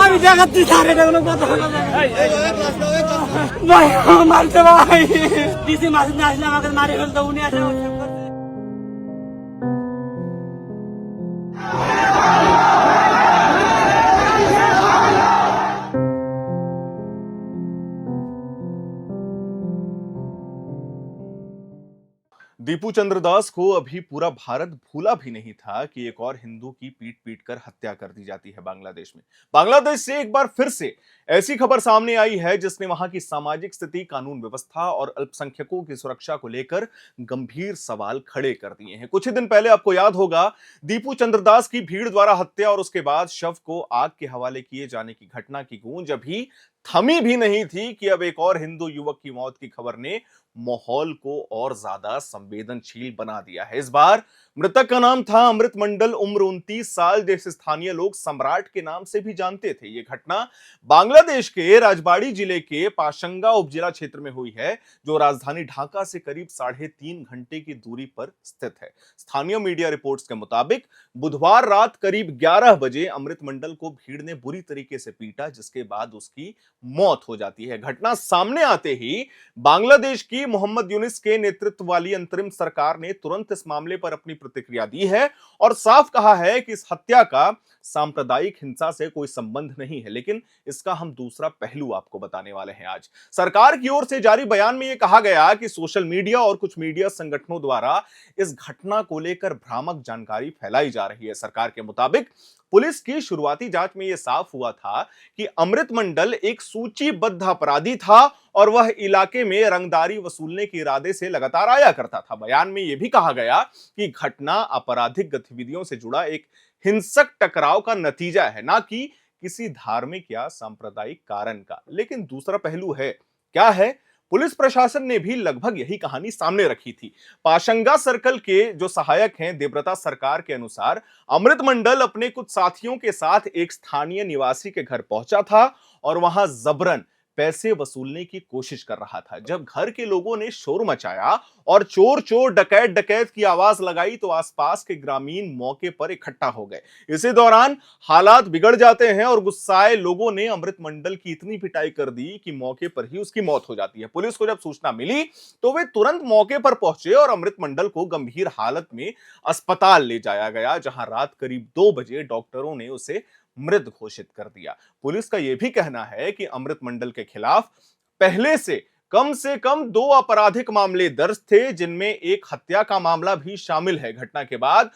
আমি দেখাচ্ছি স্যার, এটা কোনো কথা হলো না ভাই, মারছে ভাই, ডিসি মাসে না আসলে আমাকে মারি ফেলতো, উনি আসে दीपू चंद्र दास को अभी पूरा भारत भूला भी नहीं था कि एक और हिंदू की पीट पीट कर हत्या कर दी जाती है बांग्लादेश में। बांग्लादेश से एक बार फिर से ऐसी खबर सामने आई है जिसने वहां की सामाजिक स्थिति, कानून व्यवस्था और अल्पसंख्यकों की सुरक्षा को लेकर गंभीर सवाल खड़े कर दिए हैं। कुछ ही दिन पहले आपको याद होगा, दीपू चंद्र दास की भीड़ द्वारा हत्या और उसके बाद शव को आग के हवाले किए जाने की घटना की गूंज अभी थमी भी नहीं थी कि अब एक और हिंदू युवक की मौत की खबर ने माहौल को और ज्यादा संवेदनशील बना दिया है। इस बार मृतक का नाम था अमृत मंडल, उम्र 29 साल, जिसे स्थानीय लोग सम्राट के नाम से भी जानते थे। यह घटना बांग्लादेश के राजबाड़ी जिले के पाशंगा उपजिला क्षेत्र में हुई है, जो राजधानी ढाका से करीब 3.5 घंटे की दूरी पर स्थित है। स्थानीय मीडिया रिपोर्ट्स के मुताबिक बुधवार रात करीब 11 बजे अमृत मंडल को भीड़ ने बुरी तरीके से पीटा, जिसके बाद उसकी मौत हो जाती है। घटना सामने आते ही बांग्लादेश की मोहम्मद यूनिस के नेतृत्व वाली अंतरिम सरकार ने तुरंत इस मामले पर अपनी प्रतिक्रिया दी है और साफ कहा है कि इस हत्या का सांप्रदायिक हिंसा से कोई संबंध नहीं है। लेकिन इसका हम दूसरा पहलू आपको बताने वाले हैं आज। सरकार की ओर से जारी बयान में यह कहा गया कि सोशल मीडिया और कुछ मीडिया संगठनों द्वारा इस घटना को लेकर भ्रामक जानकारी फैलाई जा रही है। सरकार के मुताबिक पुलिस की शुरुआती जांच में यह साफ हुआ था कि अमृत मंडल एक सूचीबद्ध अपराधी था और वह इलाके में रंगदारी वसूलने के इरादे से लगातार आया करता था। बयान में यह भी कहा गया कि घटना आपराधिक गतिविधियों से जुड़ा एक हिंसक टकराव का नतीजा है, ना कि किसी धार्मिक या सांप्रदायिक कारण का। लेकिन दूसरा पहलू है, क्या है? पुलिस प्रशासन ने भी लगभग यही कहानी सामने रखी थी। पाशंगा सर्कल के जो सहायक हैं देवव्रता सरकार के अनुसार, अमृत मंडल अपने कुछ साथियों के साथ एक स्थानीय निवासी के घर पहुंचा था और वहां जबरन पैसे वसूलने की कोशिश कर रहा था। जब घर के लोगों ने शोर मचाया और चोर चोर, डकैत डकैत की आवाज लगाई तो आसपास के ग्रामीण मौके पर इकट्ठा हो गए। इसी दौरान हालात बिगड़ जाते हैं और गुस्साए लोगों ने अमृत मंडल की इतनी पिटाई कर दी कि मौके पर ही उसकी मौत हो जाती है। पुलिस को जब सूचना मिली तो वे तुरंत मौके पर पहुंचे और अमृत मंडल को गंभीर हालत में अस्पताल ले जाया गया, जहां रात करीब 2 बजे डॉक्टरों ने उसे मृत घोषित कर दिया। पुलिस का यह भी कहना है कि अमृत मंडल के खिलाफ पहले से कम 2 आपराधिक मामले दर्ज थे, जिनमें एक हत्या का मामला भी शामिल है। घटना के बाद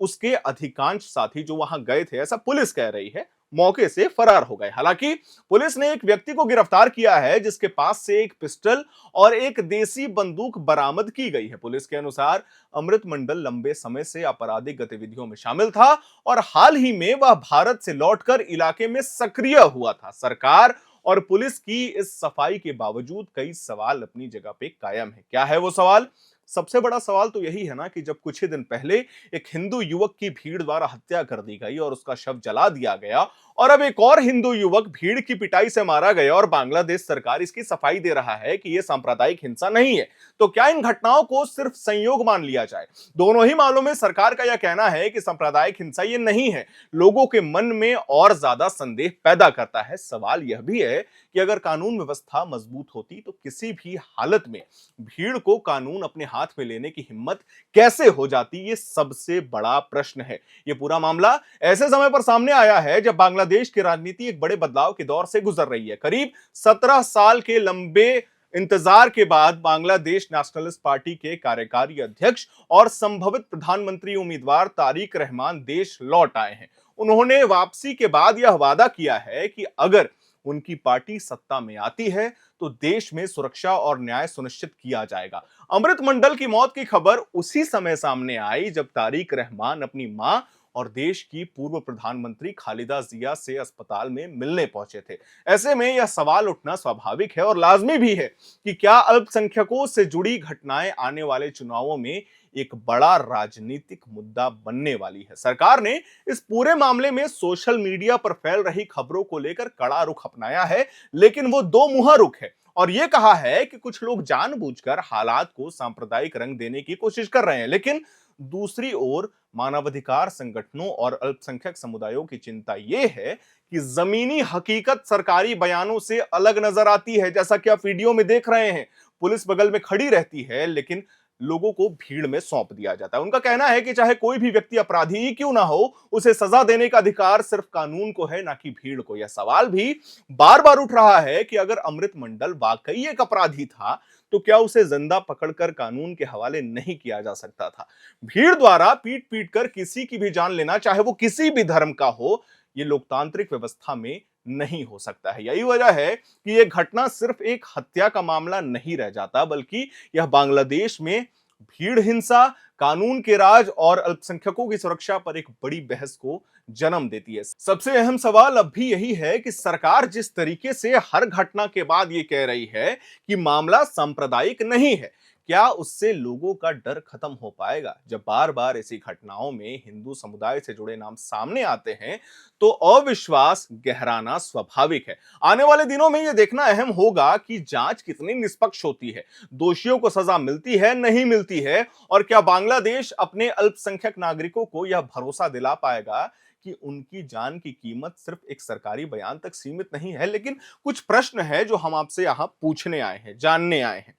उसके अधिकांश साथी जो वहां गए थे, ऐसा पुलिस कह रही है, मौके से फरार हो गए। हालांकि पुलिस ने एक व्यक्ति को गिरफ्तार किया है, जिसके पास से एक पिस्टल और एक देसी बंदूक बरामद की गई है। पुलिस के अनुसार अमृत मंडल लंबे समय से आपराधिक गतिविधियों में शामिल था और हाल ही में वह भारत से लौटकर इलाके में सक्रिय हुआ था। सरकार और पुलिस की इस सफाई के बावजूद कई सवाल अपनी जगह पे कायम है। क्या है वो सवाल? सबसे बड़ा सवाल तो यही है ना कि जब कुछ ही दिन पहले एक हिंदू युवक की भीड़ द्वारा हत्या कर दी गई और उसका शव जला दिया गया और अब एक और हिंदू युवक भीड़ की पिटाई से मारा गया और बांग्लादेश सरकार इसकी सफाई दे रहा है कि यह सांप्रदायिक हिंसा नहीं है, तो क्या इन घटनाओं को सिर्फ संयोग मान लिया जाए? दोनों ही मामलों में सरकार का यह कहना है कि सांप्रदायिक हिंसा ये नहीं है, लोगों के मन में और ज्यादा संदेह पैदा करता है। सवाल यह भी है कि अगर कानून व्यवस्था मजबूत होती तो किसी भी हालत में भीड़ को कानून अपने हाथ में लेने की हिम्मत कैसे हो जाती? ये सबसे बड़ा प्रश्न है। ये पूरा मामला ऐसे समय पर सामने आया है जब बांग्लादेश की राजनीति एक बड़े बदलाव के दौर से गुजर रही है। करीब 17 साल के लंबे इंतजार के बाद बांग्लादेश नेशनलिस्ट पार्टी के कार्यकारी अध्यक्ष और संभवित प्रधानमंत्री उम्मीदवार तारिक रहमान देश लौट आए हैं। उन्होंने वापसी के बाद यह वादा किया है कि अगर उनकी पार्टी सत्ता में आती है तो देश में सुरक्षा और न्याय सुनिश्चित किया जाएगा। अमृत मंडल की मौत की खबर उसी समय सामने आई जब तारिक रहमान अपनी मां और देश की पूर्व प्रधानमंत्री खालिदा जिया से अस्पताल में मिलने पहुंचे थे। ऐसे में यह सवाल उठना स्वाभाविक है और लाजमी भी है कि क्या अल्पसंख्यकों से जुड़ी घटनाएं आने वाले चुनावों में एक बड़ा राजनीतिक मुद्दा बनने वाली है। सरकार ने इस पूरे मामले में सोशल मीडिया पर फैल रही खबरों को लेकर कड़ा रुख अपनाया है, लेकिन वो दो मुहा रुख है और यह कहा है कि कुछ लोग जानबूझकर हालात को सांप्रदायिक रंग देने की कोशिश कर रहे हैं। लेकिन दूसरी ओर मानवाधिकार संगठनों और अल्पसंख्यक समुदायों की चिंता यह है कि जमीनी हकीकत सरकारी बयानों से अलग नजर आती है। जैसा कि आप वीडियो में देख रहे हैं, पुलिस बगल में खड़ी रहती है लेकिन लोगों को भीड़ में सौंप दिया जाता है। उनका कहना है कि चाहे कोई भी व्यक्ति अपराधी ही क्यों ना हो, उसे सजा देने का अधिकार सिर्फ कानून को है, ना कि भीड़ को। यह सवाल भी बार बार उठ रहा है कि अगर अमृत मंडल वाकई एक अपराधी था तो क्या उसे जिंदा पकड़कर कानून के हवाले नहीं किया जा सकता था। भीड़ द्वारा पीट पीट कर किसी की भी जान लेना, चाहे वो किसी भी धर्म का हो, यह लोकतांत्रिक व्यवस्था में नहीं हो सकता है। यही वजह है कि यह घटना सिर्फ एक हत्या का मामला नहीं रह जाता, बल्कि यह बांग्लादेश में भीड़ हिंसा, कानून के राज और अल्पसंख्यकों की सुरक्षा पर एक बड़ी बहस को जन्म देती है। सबसे अहम सवाल अब भी यही है कि सरकार जिस तरीके से हर घटना के बाद यह कह रही है कि मामला सांप्रदायिक नहीं है, क्या उससे लोगों का डर खत्म हो पाएगा? जब बार बार ऐसी घटनाओं में हिंदू समुदाय से जुड़े नाम सामने आते हैं तो अविश्वास गहराना स्वाभाविक है। आने वाले दिनों में यह देखना अहम होगा कि जांच कितनी निष्पक्ष होती है, दोषियों को सजा मिलती है, नहीं मिलती है, और क्या बांग्लादेश अपने अल्पसंख्यक नागरिकों को यह भरोसा दिला पाएगा कि उनकी जान की कीमत सिर्फ एक सरकारी बयान तक सीमित नहीं है। लेकिन कुछ प्रश्न है जो हम आपसे यहां पूछने आए हैं, जानने आए हैं।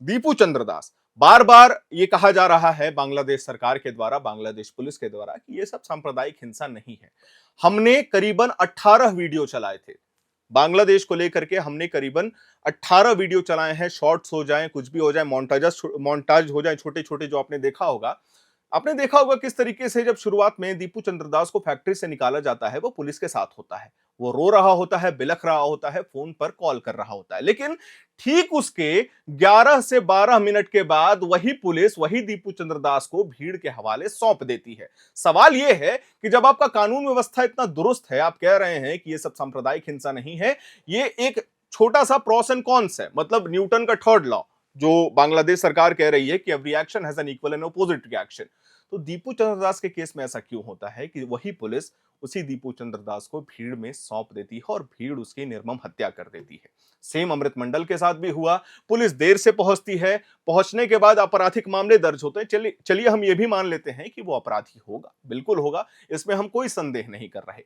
दीपू चंद्र दास, बार बार ये कहा जा रहा है बांग्लादेश सरकार के द्वारा, बांग्लादेश पुलिस के द्वारा, कि ये सब सांप्रदायिक हिंसा नहीं है। हमने करीबन 18 वीडियो चलाए थे बांग्लादेश को लेकर के, हमने करीबन 18 वीडियो चलाए हैं। शॉर्ट्स हो जाएं, कुछ भी हो जाए, मोन्टाज हो जाए छोटे छोटे, जो आपने देखा होगा। आपने देखा होगा किस तरीके से जब शुरुआत में दीपू चंद्र दास को फैक्ट्री से निकाला जाता है, वो पुलिस के साथ होता है, वो रो रहा होता है, बिलख रहा होता है, फोन पर कॉल कर रहा होता है। लेकिन ठीक उसके 11 से 12 मिनट के बाद वही पुलिस वही दीपू चंद्र दास को भीड़ के हवाले सौंप देती है। सवाल यह है कि जब आपका कानून व्यवस्था इतना दुरुस्त है, आप कह रहे हैं कि यह सब सांप्रदायिक हिंसा नहीं है, ये एक छोटा सा प्रोस एंड कॉन्स है, मतलब न्यूटन का थर्ड लॉ, जो बांग्लादेश सरकार कह रही है कि every action has an equal and opposite reaction. तो दीपू चंद्र दास के केस में ऐसा क्यों होता है कि वही पुलिस उसी दीपू चंद्र दास को भीड़ में सौंप देती है और भीड़ उसकी निर्मम हत्या कर देती है। सेम अमृत मंडल के साथ भी हुआ। पुलिस देर से पहुंचती है, पहुंचने के बाद आपराधिक मामले दर्ज होते हैं। चलिए हम ये भी मान लेते हैं कि वो अपराधी होगा, बिल्कुल होगा, इसमें हम कोई संदेह नहीं कर रहे।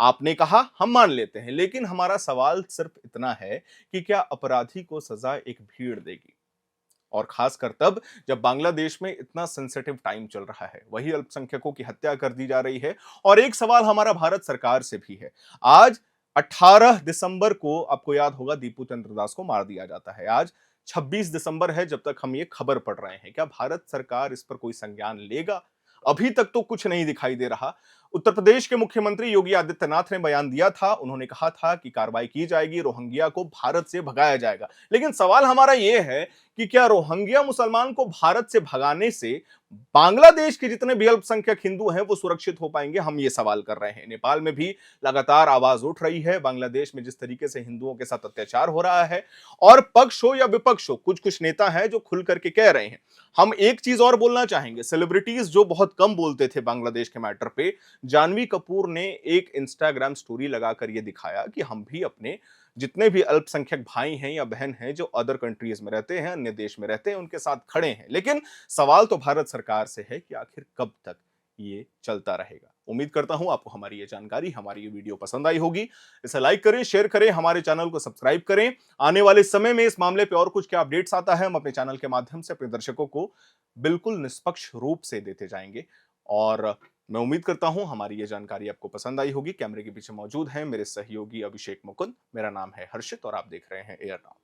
आपने कहा, हम मान लेते हैं, लेकिन हमारा सवाल सिर्फ इतना है कि क्या अपराधी को सजा एक भीड़ देगी? और खासकर तब जब बांग्लादेश में इतना सेंसिटिव टाइम चल रहा है, वही अल्पसंख्यकों की हत्या कर दी जा रही है। और एक सवाल हमारा भारत सरकार से भी है। आज 18 दिसंबर को, आपको याद होगा, दीपू चंद्र दास को मार दिया जाता है। आज 26 दिसंबर है जब तक हम ये खबर पढ़ रहे हैं। क्या भारत सरकार इस पर कोई संज्ञान लेगा? अभी तक तो कुछ नहीं दिखाई दे रहा। उत्तर प्रदेश के मुख्यमंत्री योगी आदित्यनाथ ने बयान दिया था, उन्होंने कहा था कि कार्रवाई की जाएगी, रोहिंग्या को भारत से भगाया जाएगा। लेकिन सवाल हमारा यह है कि क्या रोहिंग्या मुसलमान को भारत से भगाने से बांग्लादेश के जितने भी अल्पसंख्यक हिंदू हैं वो सुरक्षित हो पाएंगे? हम ये सवाल कर रहे हैं। नेपाल में भी लगातार आवाज उठ रही है बांग्लादेश में जिस तरीके से हिंदुओं के साथ अत्याचार हो रहा है, और पक्ष हो या विपक्ष हो, कुछ कुछ नेता हैं जो खुल करके कह रहे हैं। हम एक चीज और बोलना चाहेंगे, सेलिब्रिटीज जो बहुत कम बोलते थे बांग्लादेश के मैटर पे, जानवी कपूर ने एक इंस्टाग्राम स्टोरी लगाकर यह दिखाया कि हम भी अपने जितने भी अल्पसंख्यक भाई हैं या बहन हैं जो अदर कंट्रीज में रहते हैं, अन्य देश में रहते हैं, उनके साथ खड़े हैं। लेकिन सवाल तो भारत सरकार से है कि आखिर कब तक ये चलता रहेगा। उम्मीद करता हूं आपको हमारी ये जानकारी, हमारी ये वीडियो पसंद आई होगी। इसे लाइक करें, शेयर करें, हमारे चैनल को सब्सक्राइब करें। आने वाले समय में इस मामले पे और कुछ क्या अपडेट्स आता है, हम अपने चैनल के माध्यम से अपने दर्शकों को बिल्कुल निष्पक्ष रूप से देते जाएंगे। और मैं उम्मीद करता हूं हमारी ये जानकारी आपको पसंद आई होगी। कैमरे के पीछे मौजूद हैं मेरे सहयोगी अभिषेक मुकुंद। मेरा नाम है हर्षित और आप देख रहे हैं एयर नाउ।